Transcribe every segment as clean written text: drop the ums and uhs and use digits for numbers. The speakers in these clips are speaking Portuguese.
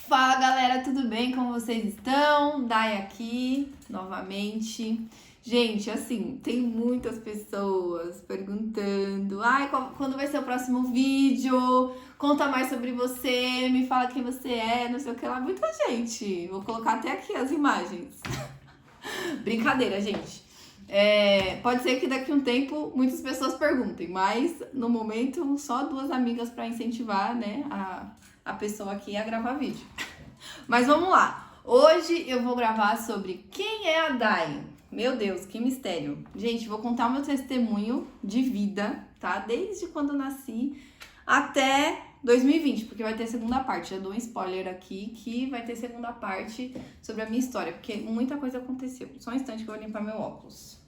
Fala galera, tudo bem? Como vocês estão? Dai aqui, novamente. Gente, assim, tem muitas pessoas perguntando: ai, quando vai ser o próximo vídeo? Conta mais sobre você, me fala quem você é, não sei o que lá. Muita gente. Vou colocar até aqui as imagens. Brincadeira, gente. Pode ser que daqui a um tempo muitas pessoas perguntem, mas no momento só 2 amigas para incentivar, né, a pessoa aqui a gravar vídeo. Mas vamos lá. Hoje eu vou gravar sobre quem é a Dai. Meu Deus, que mistério. Gente, vou contar o meu testemunho de vida, tá? Desde quando eu nasci até 2020, porque vai ter segunda parte. Já dou um spoiler aqui que vai ter segunda parte sobre a minha história, porque muita coisa aconteceu. Só um instante que eu vou limpar meu óculos.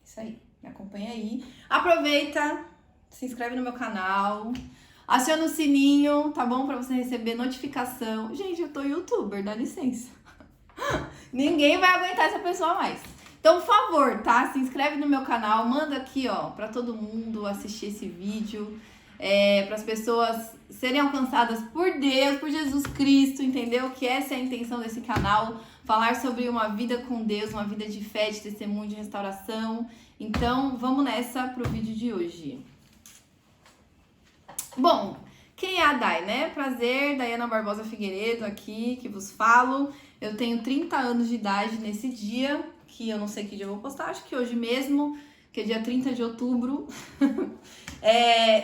Isso aí, me acompanha aí. Aproveita, se inscreve no meu canal, aciona o sininho, tá bom? Pra você receber notificação. Gente, eu tô youtuber, dá licença. Ninguém vai aguentar essa pessoa mais. Então, por favor, tá? Se inscreve no meu canal, manda aqui, ó, pra todo mundo assistir esse vídeo. Para as pessoas serem alcançadas por Deus, por Jesus Cristo, entendeu? Que essa é a intenção desse canal, falar sobre uma vida com Deus, uma vida de fé, de testemunho, de restauração. Então, vamos nessa pro vídeo de hoje. Bom, quem é a Dai, né? Prazer, Daiana Barbosa Figueiredo aqui, que vos falo. Eu tenho 30 anos de idade nesse dia, que eu não sei que dia eu vou postar, acho que hoje mesmo, que é dia 30 de outubro.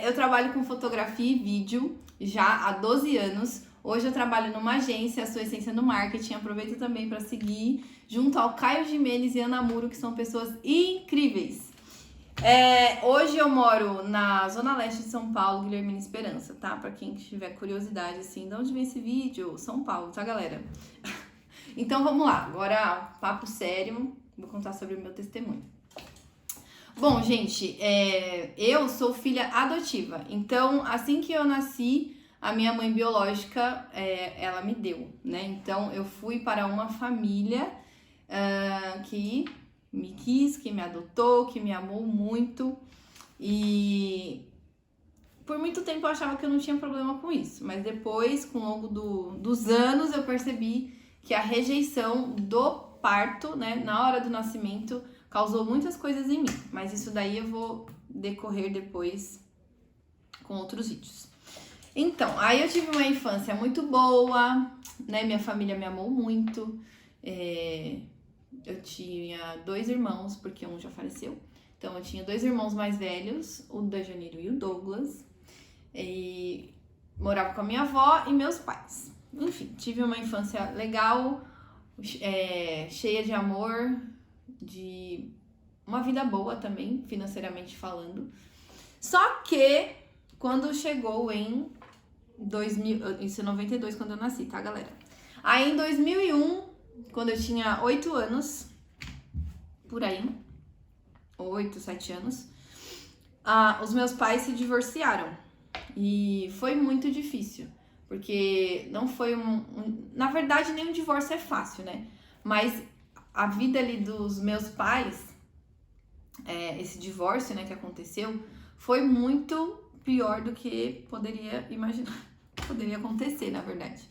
Eu trabalho com fotografia e vídeo já há 12 anos. Hoje eu trabalho numa agência, a Sua Essência no Marketing. Aproveito também para seguir junto ao Caio Jimenez e Ana Muro, que são pessoas incríveis. Hoje eu moro na Zona Leste de São Paulo, Guilhermina Esperança, tá? Pra quem tiver curiosidade, assim, de onde vem esse vídeo? São Paulo, tá, galera? Então vamos lá, agora papo sério, vou contar sobre o meu testemunho. Bom, gente, eu sou filha adotiva, então assim que eu nasci, a minha mãe biológica, ela me deu, né? Então eu fui para uma família que me quis, que me adotou, que me amou muito, e por muito tempo eu achava que eu não tinha problema com isso, mas depois, com o longo dos anos, eu percebi que a rejeição do parto, né, na hora do nascimento, causou muitas coisas em mim, mas isso daí eu vou decorrer depois com outros vídeos. Então, aí eu tive uma infância muito boa, né, minha família me amou muito, eu tinha 2 irmãos, porque um já faleceu, então eu tinha 2 irmãos mais velhos, o Dajaniro e o Douglas, e morava com a minha avó e meus pais. Enfim, tive uma infância legal, cheia de amor, de uma vida boa também, financeiramente falando. Só que quando chegou em 2000, isso é 92 quando eu nasci, tá, galera? Aí em 2001, quando eu tinha 8 anos, por aí, 8, 7 anos, os meus pais se divorciaram. E foi muito difícil, porque não foi na verdade, nem um divórcio é fácil, né? Mas a vida ali dos meus pais, esse divórcio, né, que aconteceu, foi muito pior do que poderia imaginar, poderia acontecer, na verdade.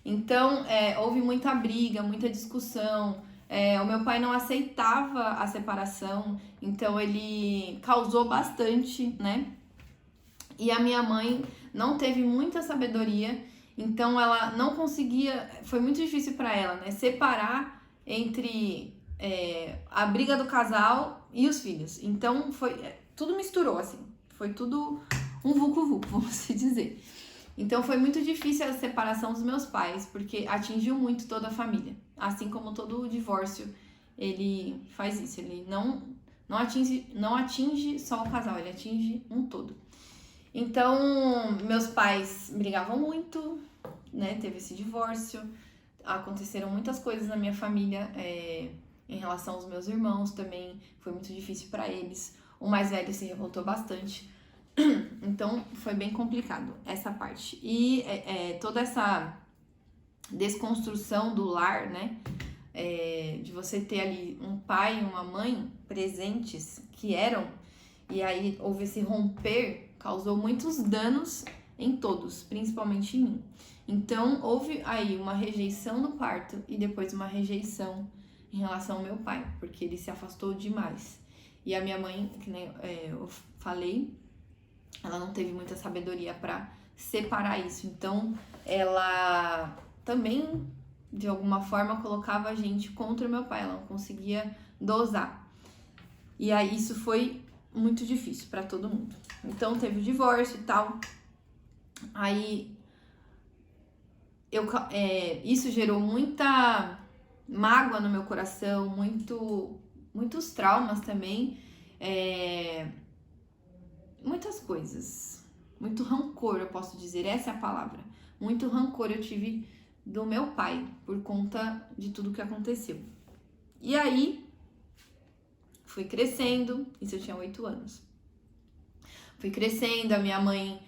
Então, houve muita briga, muita discussão, o meu pai não aceitava a separação, então ele causou bastante, né? E a minha mãe não teve muita sabedoria, então ela não conseguia, foi muito difícil para ela, né, separar entre a briga do casal e os filhos. Então tudo misturou, assim, foi tudo um vucu-vucu, vamos assim dizer. Então foi muito difícil a separação dos meus pais, porque atingiu muito toda a família. Assim como todo divórcio, ele faz isso, ele não atinge só o casal, ele atinge um todo. Então, meus pais brigavam muito, né? Teve esse divórcio, aconteceram muitas coisas na minha família, em relação aos meus irmãos também, foi muito difícil para eles. O mais velho se revoltou bastante, então foi bem complicado essa parte. E toda essa desconstrução do lar, né? De você ter ali um pai e uma mãe presentes que eram, e aí houve esse romper, causou muitos danos em todos, principalmente em mim. Então, houve aí uma rejeição no parto e depois uma rejeição em relação ao meu pai, porque ele se afastou demais. E a minha mãe, que nem eu falei, ela não teve muita sabedoria para separar isso. Então, ela também, de alguma forma, colocava a gente contra o meu pai. Ela não conseguia dosar. E aí, isso foi muito difícil para todo mundo. Então, teve o divórcio e tal. Aí, isso gerou muita mágoa no meu coração, muitos traumas também, muitas coisas, muito rancor, eu posso dizer, essa é a palavra. Muito rancor eu tive do meu pai por conta de tudo que aconteceu. E aí, fui crescendo, isso eu tinha 8 anos. Fui crescendo, a minha mãe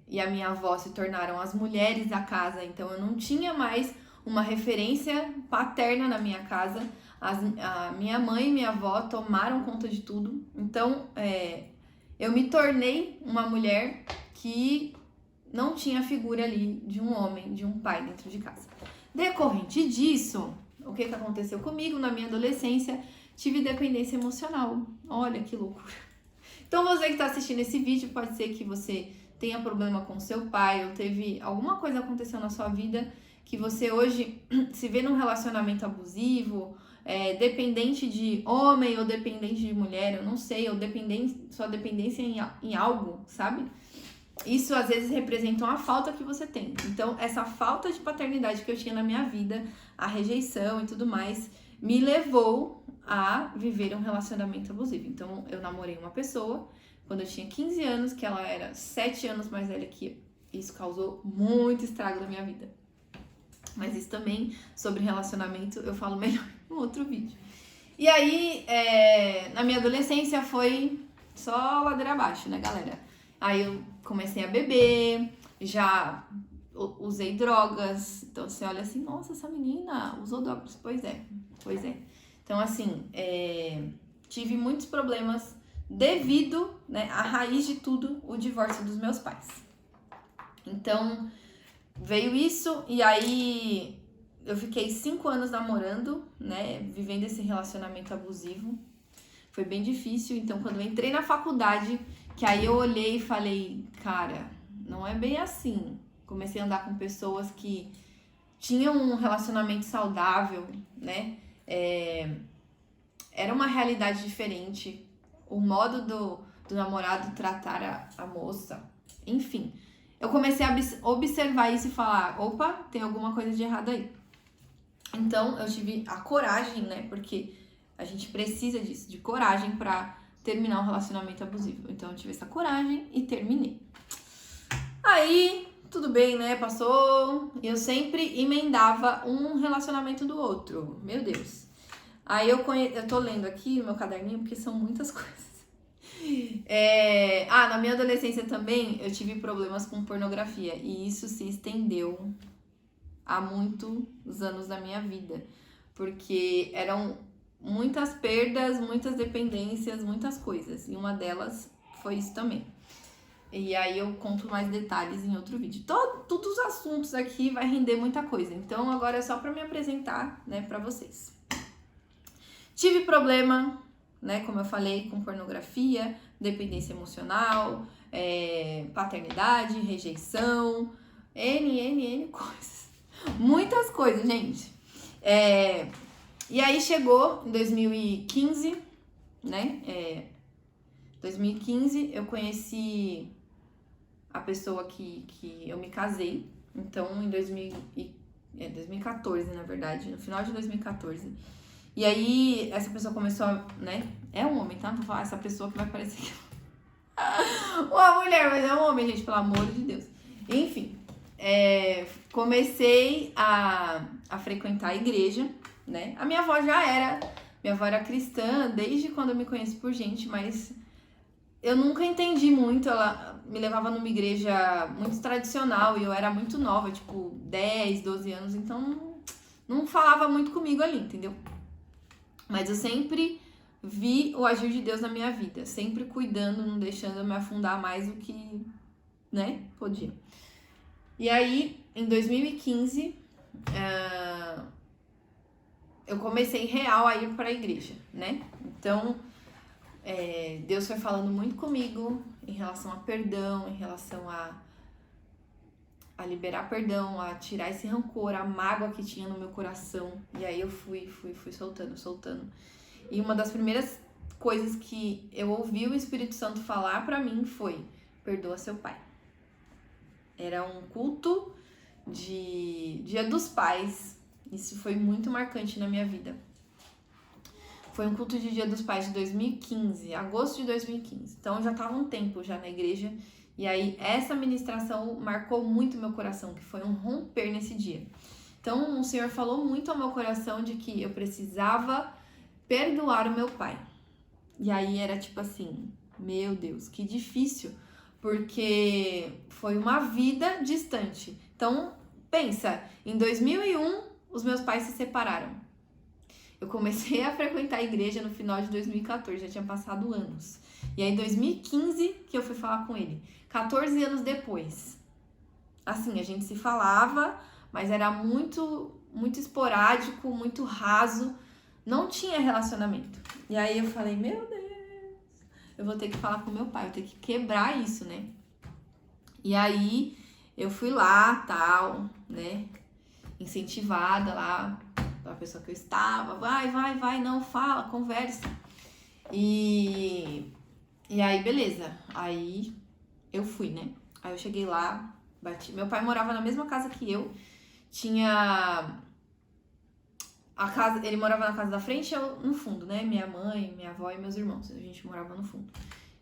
e a minha avó se tornaram as mulheres da casa, então eu não tinha mais uma referência paterna na minha casa. A minha mãe e minha avó tomaram conta de tudo, então eu me tornei uma mulher que não tinha a figura ali de um homem, de um pai dentro de casa. Decorrente disso, o que aconteceu comigo na minha adolescência? Tive dependência emocional. Olha que loucura. Então você que está assistindo esse vídeo, pode ser que você tenha problema com seu pai, ou teve alguma coisa acontecendo na sua vida que você hoje se vê num relacionamento abusivo, dependente de homem ou dependente de mulher, eu não sei, ou sua dependência em algo, sabe? Isso às vezes representa uma falta que você tem. Então, essa falta de paternidade que eu tinha na minha vida, a rejeição e tudo mais, me levou a viver um relacionamento abusivo. Então, eu namorei uma pessoa quando eu tinha 15 anos, que ela era 7 anos mais velha que eu. Isso causou muito estrago na minha vida. Mas isso também, sobre relacionamento, eu falo melhor em outro vídeo. E aí, na minha adolescência, foi só ladeira abaixo, né, galera? Aí eu comecei a beber, já usei drogas. Então você olha assim, nossa, essa menina usou drogas. Pois é. Então assim, tive muitos problemas devido, né, à raiz de tudo, o divórcio dos meus pais. Então veio isso e aí eu fiquei 5 anos namorando, né, vivendo esse relacionamento abusivo. Foi bem difícil, então quando eu entrei na faculdade, que aí eu olhei e falei, cara, não é bem assim. Comecei a andar com pessoas que tinham um relacionamento saudável, né? Era uma realidade diferente. O modo do namorado tratar a moça, enfim. Eu comecei a observar isso e falar, opa, tem alguma coisa de errado aí. Então, eu tive a coragem, né? Porque a gente precisa disso, de coragem pra terminar um relacionamento abusivo. Então, eu tive essa coragem e terminei. Aí, tudo bem, né? Passou. Eu sempre emendava um relacionamento do outro. Meu Deus. Aí, eu tô lendo aqui no meu caderninho, porque são muitas coisas. Na minha adolescência também, eu tive problemas com pornografia. E isso se estendeu há muitos anos da minha vida. Porque eram muitas perdas, muitas dependências, muitas coisas. E uma delas foi isso também. E aí eu conto mais detalhes em outro vídeo. Todos os assuntos aqui vai render muita coisa. Então agora é só pra me apresentar, né, pra vocês. Tive problema, né, como eu falei, com pornografia, dependência emocional, paternidade, rejeição, N coisas. Muitas coisas, gente. E aí chegou em 2015, né? 2015 eu conheci a pessoa que eu me casei. Então, em 2014, na verdade, no final de 2014. E aí, essa pessoa começou a, né? É um homem, tá? Não vou falar essa pessoa que vai parecer que uma mulher, mas é um homem, gente, pelo amor de Deus. Enfim, comecei a frequentar a igreja, né? A minha avó minha avó era cristã desde quando eu me conheço por gente, mas eu nunca entendi muito. Ela me levava numa igreja muito tradicional e eu era muito nova, tipo 10, 12 anos, então não falava muito comigo ali, entendeu? Mas eu sempre vi o agir de Deus na minha vida, sempre cuidando, não deixando eu me afundar mais do que né? Podia. E aí, em 2015, eu comecei real a ir para a igreja, né? Então, Deus foi falando muito comigo em relação a perdão, em relação a liberar perdão, a tirar esse rancor, a mágoa que tinha no meu coração. E aí eu fui soltando. E uma das primeiras coisas que eu ouvi o Espírito Santo falar pra mim foi: perdoa seu pai. Era um culto de Dia dos Pais. Isso foi muito marcante na minha vida. Foi um culto de Dia dos Pais de 2015, agosto de 2015. Então eu já estava um tempo já na igreja. E aí essa ministração marcou muito meu coração, que foi um romper nesse dia. Então o Senhor falou muito ao meu coração de que eu precisava perdoar o meu pai. E aí era tipo assim, meu Deus, que difícil, porque foi uma vida distante. Então pensa, em 2001 os meus pais se separaram. Eu comecei a frequentar a igreja no final de 2014, já tinha passado anos. E aí, em 2015, que eu fui falar com ele. 14 anos depois. Assim, a gente se falava, mas era muito esporádico, muito raso. Não tinha relacionamento. E aí eu falei, meu Deus, eu vou ter que falar com meu pai, eu vou ter que quebrar isso, né? E aí, eu fui lá, tal, né? Incentivada lá, a pessoa que eu estava, vai, não, fala, conversa. E aí, beleza. Aí eu fui, né? Aí eu cheguei lá, bati. Meu pai morava na mesma casa que eu. Tinha a casa, ele morava na casa da frente e eu no fundo, né? Minha mãe, minha avó e meus irmãos. A gente morava no fundo.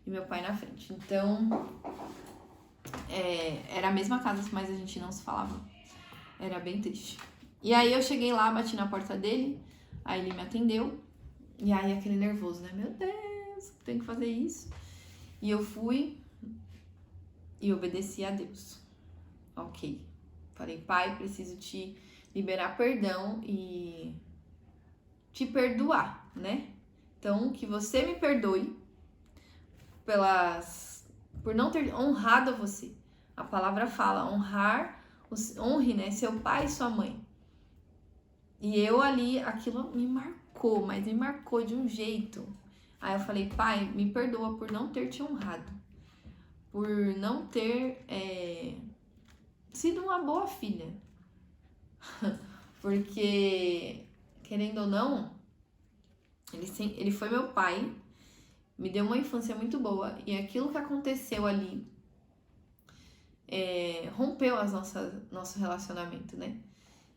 E meu pai na frente. Então, era a mesma casa, mas a gente não se falava. Era bem triste. E aí eu cheguei lá, bati na porta dele, aí ele me atendeu, e aí aquele nervoso, né? Meu Deus, tenho que fazer isso. E eu fui e obedeci a Deus. Ok. Falei, pai, preciso te liberar perdão e te perdoar, né? Então, que você me perdoe por não ter honrado a você. A palavra fala, honre, né, seu pai e sua mãe. E eu ali, aquilo me marcou, mas me marcou de um jeito. Aí eu falei, pai, me perdoa por não ter te honrado. Por não ter sido uma boa filha. Porque, querendo ou não, ele foi meu pai, me deu uma infância muito boa. E aquilo que aconteceu ali rompeu nosso relacionamento, né?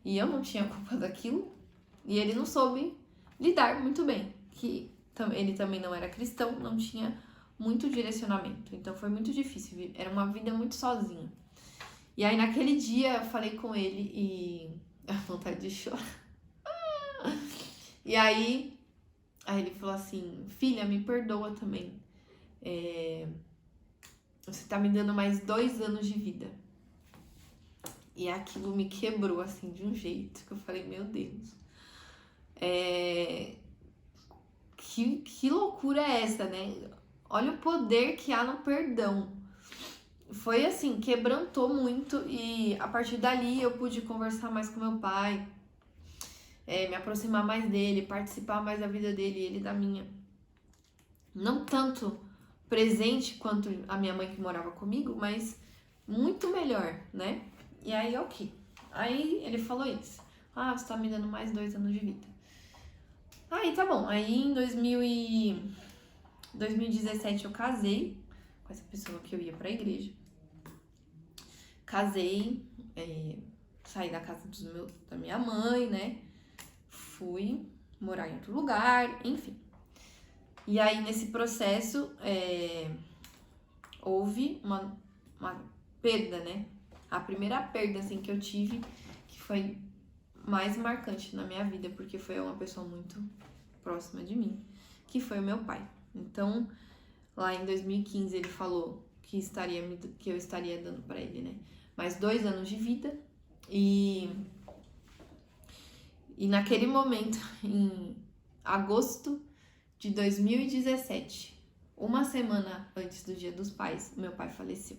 E eu não tinha culpa daquilo. E ele não soube lidar muito bem. Que ele também não era cristão, não tinha muito direcionamento. Então foi muito difícil. Era uma vida muito sozinha. E aí naquele dia eu falei com ele e... a vontade de chorar. E aí ele falou assim, filha, me perdoa também. Você tá me dando mais 2 anos de vida. E aquilo me quebrou, assim, de um jeito que eu falei, meu Deus. Que loucura é essa, né? Olha o poder que há no perdão. Foi assim, quebrantou muito e a partir dali eu pude conversar mais com meu pai, me aproximar mais dele, participar mais da vida dele e ele da minha. Não tanto presente quanto a minha mãe que morava comigo, mas muito melhor, né? E aí, ok. Aí ele falou isso. Ah, você tá me dando mais 2 anos de vida. Aí, tá bom. Aí, em 2017, eu casei com essa pessoa que eu ia pra igreja. Casei, saí da casa da minha mãe, né? Fui morar em outro lugar, enfim. E aí, nesse processo, houve uma perda, né? A primeira perda, assim, que eu tive, que foi mais marcante na minha vida, porque foi uma pessoa muito próxima de mim, que foi o meu pai. Então, lá em 2015, ele falou que eu estaria dando pra ele, né? Mais 2 anos de vida. E naquele momento, em agosto de 2017, uma semana antes do Dia dos Pais, meu pai faleceu.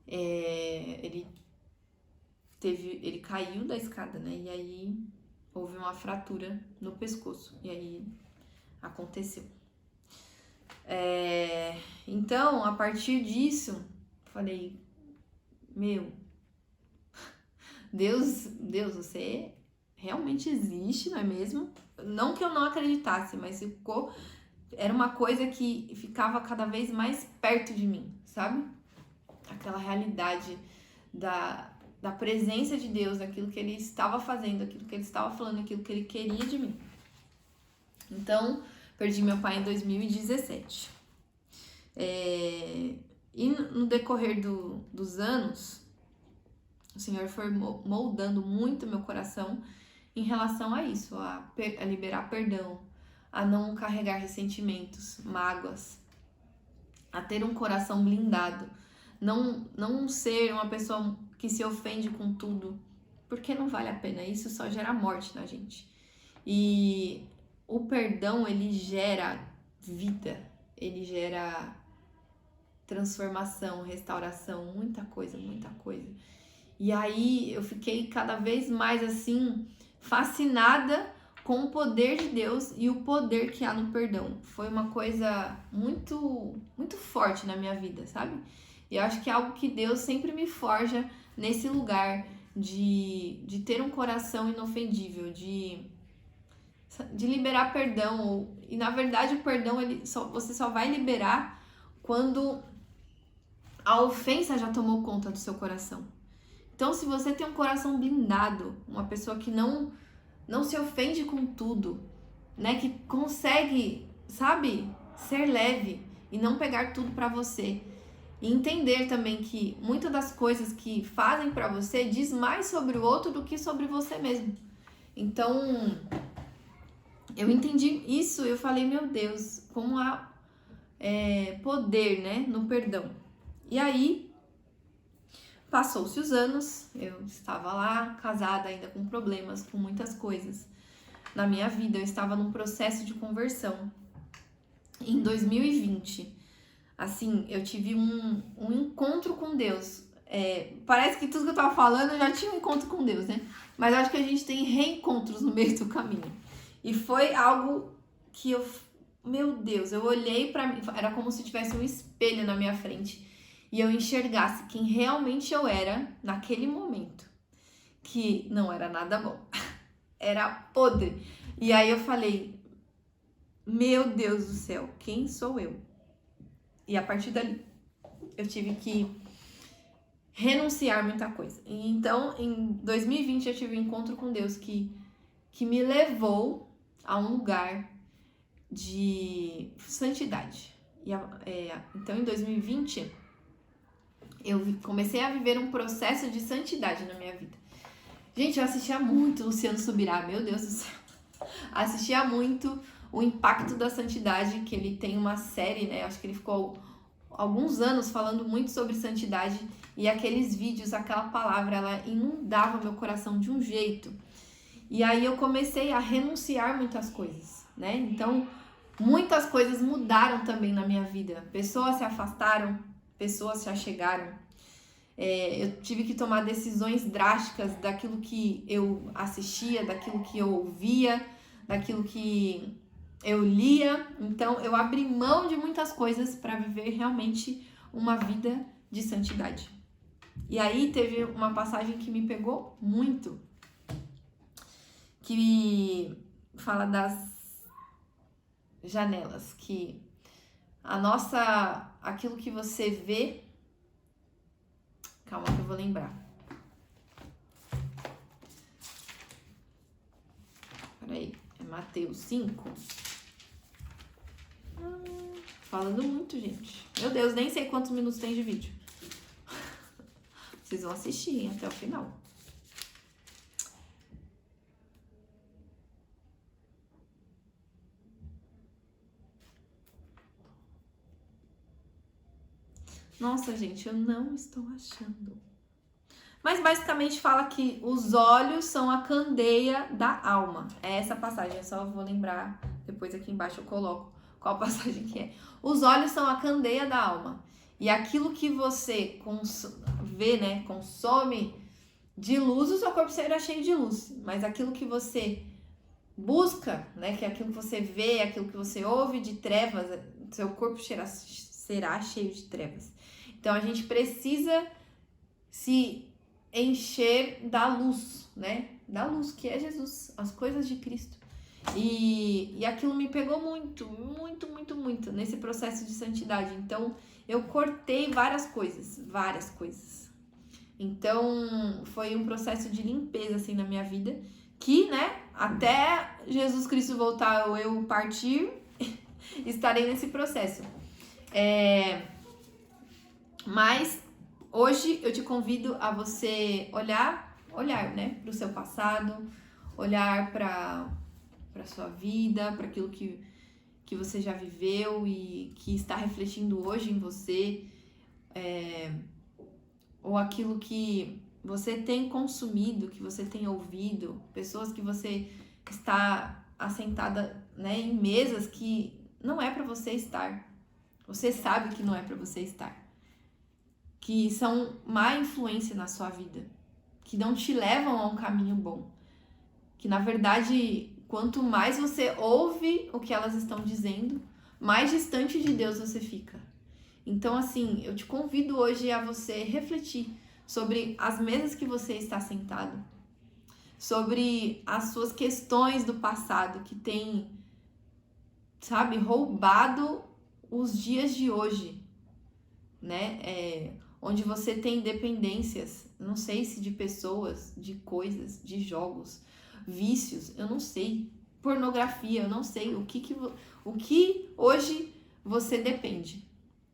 ele caiu da escada, né? E aí houve uma fratura no pescoço. E aí aconteceu. Então, a partir disso, falei, meu, Deus, você realmente existe, não é mesmo? Não que eu não acreditasse, mas era uma coisa que ficava cada vez mais perto de mim, sabe? Aquela realidade da presença de Deus, daquilo que Ele estava fazendo, aquilo que Ele estava falando, aquilo que Ele queria de mim. Então, perdi meu pai em 2017. E no decorrer dos anos, o Senhor foi moldando muito meu coração em relação a isso, a liberar perdão, a não carregar ressentimentos, mágoas, a ter um coração blindado, não ser uma pessoa que se ofende com tudo, porque não vale a pena, isso só gera morte na gente. E o perdão, ele gera vida, ele gera transformação, restauração, muita coisa. E aí eu fiquei cada vez mais assim, fascinada com o poder de Deus e o poder que há no perdão. Foi uma coisa muito, muito forte na minha vida, sabe? E eu acho que é algo que Deus sempre me forja nesse lugar de ter um coração inofendível, de liberar perdão. E na verdade o perdão você só vai liberar quando a ofensa já tomou conta do seu coração. Então, se você tem um coração blindado, uma pessoa que não se ofende com tudo, né? Que consegue, sabe, ser leve e não pegar tudo pra você. E entender também que muitas das coisas que fazem pra você diz mais sobre o outro do que sobre você mesmo. Então, eu entendi isso e eu falei, meu Deus, como há poder, né, no perdão. E aí, passou-se os anos, eu estava lá, casada, ainda com problemas, com muitas coisas na minha vida. Eu estava num processo de conversão. Em 2020, assim, eu tive um encontro com Deus. Parece que tudo que eu tava falando, eu já tinha um encontro com Deus, né? Mas eu acho que a gente tem reencontros no meio do caminho. E foi algo que meu Deus, eu olhei pra mim, era como se tivesse um espelho na minha frente. E eu enxergasse quem realmente eu era naquele momento. Que não era nada bom. Era podre. E aí eu falei, meu Deus do céu, quem sou eu? E a partir dali, eu tive que renunciar muita coisa. E então, em 2020, eu tive um encontro com Deus que me levou a um lugar de santidade. Então, em 2020... eu comecei a viver um processo de santidade na minha vida. Gente, eu assistia muito Luciano Subirá, meu Deus do céu. Assistia muito o Impacto da Santidade, que ele tem uma série, né? Acho que ele ficou alguns anos falando muito sobre santidade. E aqueles vídeos, aquela palavra, ela inundava meu coração de um jeito. E aí eu comecei a renunciar muitas coisas, né? Então, muitas coisas mudaram também na minha vida. Pessoas se afastaram, pessoas se achegaram. Eu tive que tomar decisões drásticas daquilo que eu assistia, daquilo que eu ouvia, daquilo que eu lia. Então, eu abri mão de muitas coisas para viver realmente uma vida de santidade. E aí teve uma passagem que me pegou muito, que fala das janelas, que aquilo que você vê. Calma que eu vou lembrar. Peraí, é Mateus 5. Falando muito, gente. Meu Deus, nem sei quantos minutos tem de vídeo. Vocês vão assistir, hein, até o final. Nossa, gente, eu não estou achando. Mas basicamente fala que os olhos são a candeia da alma. É essa passagem, eu só vou lembrar, depois aqui embaixo eu coloco qual passagem que é. Os olhos são a candeia da alma. E aquilo que você vê, né, consome de luz, o seu corpo será cheio de luz. Mas aquilo que você busca, né, que é aquilo que você vê, aquilo que você ouve de trevas, seu corpo será cheio de trevas. Então a gente precisa se encher da luz, né? Da luz, que é Jesus, as coisas de Cristo. E aquilo me pegou muito nesse processo de santidade. Então, eu cortei várias coisas. Então, foi um processo de limpeza, assim, na minha vida, que, né, até Jesus Cristo voltar ou eu partir, estarei nesse processo. Mas, hoje, eu te convido a você olhar, né, para o seu passado, olhar para sua vida, para aquilo que você já viveu e que está refletindo hoje em você, ou aquilo que você tem consumido, que você tem ouvido, pessoas que você está assentada, né, em mesas que não é para você estar. Você sabe que não é para você estar. Que são má influência na sua vida, que não te levam a um caminho bom. Que, na verdade, quanto mais você ouve o que elas estão dizendo, mais distante de Deus você fica. Então, assim, eu te convido hoje a você refletir sobre as mesas que você está sentado, sobre as suas questões do passado que tem, sabe, roubado os dias de hoje, né? Onde você tem dependências, não sei se de pessoas, de coisas, de jogos, vícios, eu não sei, pornografia, eu não sei o que hoje você depende.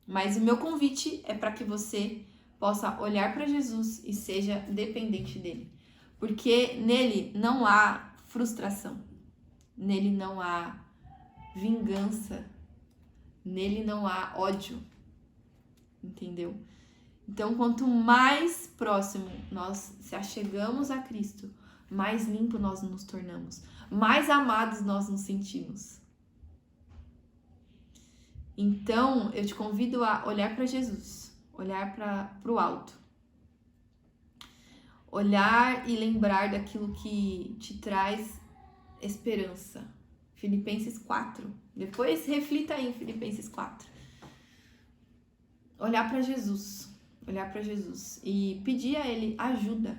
Mas o meu convite é para que você possa olhar para Jesus e seja dependente dele. Porque nele não há frustração, nele não há vingança, nele não há ódio, entendeu? Então, quanto mais próximo nós se achegamos a Cristo, mais limpo nós nos tornamos, mais amados nós nos sentimos. Então, eu te convido a olhar para Jesus, olhar para o alto. Olhar e lembrar daquilo que te traz esperança. Filipenses 4. Depois reflita aí em Filipenses 4. Olhar para Jesus. Olhar para Jesus e pedir a Ele ajuda.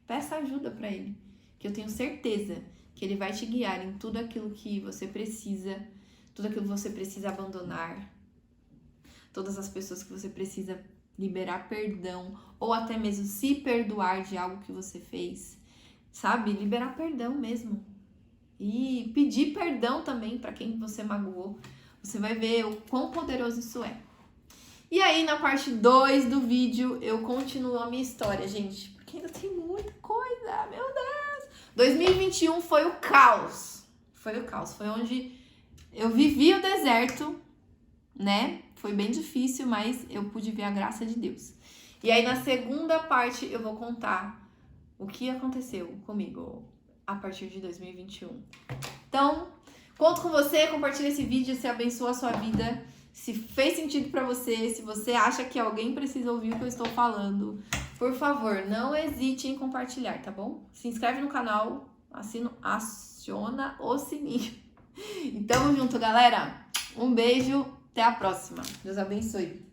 Peça ajuda para Ele, que eu tenho certeza que Ele vai te guiar em tudo aquilo que você precisa, tudo aquilo que você precisa abandonar, todas as pessoas que você precisa liberar perdão, ou até mesmo se perdoar de algo que você fez, sabe? Liberar perdão mesmo. E pedir perdão também para quem você magoou. Você vai ver o quão poderoso isso é. E aí, na parte 2 do vídeo, eu continuo a minha história, gente, porque ainda tem muita coisa, meu Deus! 2021 foi o caos. Foi onde eu vivi o deserto, né? Foi bem difícil, mas eu pude ver a graça de Deus. E aí, na segunda parte, eu vou contar o que aconteceu comigo a partir de 2021. Então, conto com você, compartilha esse vídeo, se abençoa a sua vida. Se fez sentido pra você, se você acha que alguém precisa ouvir o que eu estou falando, por favor, não hesite em compartilhar, tá bom? Se inscreve no canal, aciona o sininho. E tamo junto, galera. Um beijo, até a próxima. Deus abençoe.